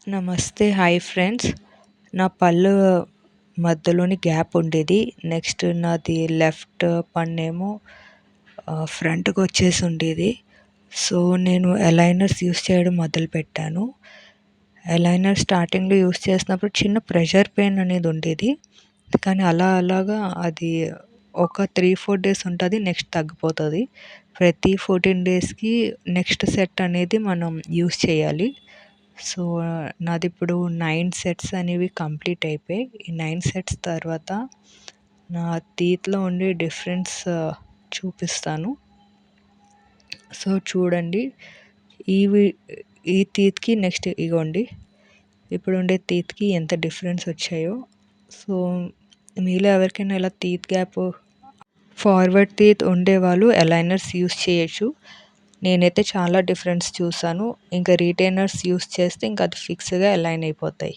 నమస్తే. Hi friends. నా పళ్ళు మధ్యలోని గ్యాప్ ఉండేది. నెక్స్ట్ నాది లెఫ్ట్ పన్నేమో ఫ్రంట్‌కొచ్చేసి ఉండేది. సో, నేను అలైనర్స్ యూజ్ చేయడం మొదలుపెట్టాను. అలైనర్ స్టార్టింగ్‌లో యూజ్ చేసినప్పుడు చిన్న ప్రెషర్ పెయిన్ అనేది ఉండేది. కానీ అలాగా అది ఒక 3, 4 డేస్ ఉంటది. నెక్స్ట్ తగ్గిపోతది. ప్రతి 14 డేస్‌కి నెక్స్ట్ సెట్ అనేది మనం యూజ్ చేయాలి. సో, నాదిప్పుడు 9 సెట్స్ అనేవి కంప్లీట్ అయిపోయాయి. ఈ 9 సెట్స్ తర్వాత నా టీత్‌లో ఉండే డిఫరెన్స్ చూపిస్తాను. సో, చూడండి. ఇవి ఈ టీత్‌కి నెక్స్ట్ ఇగోండి. ఇప్పుడుండే టీత్‌కి ఎంత డిఫరెన్స్ వచ్చాయో. సో, మీలో ఎవరికైనా ఇలా టీత్ గ్యాప్ ఫార్వర్డ్ టీత్ ఉండేవాళ్ళు అలైనర్స్ యూజ్ చేయొచ్చు. నేనైతే చాలా డిఫరెన్స్ చూసాను. ఇంకా రిటైనర్స్ యూజ్ చేస్తే ఇంక అది ఫిక్స్‌గా అలైన్ అయిపోతాయి.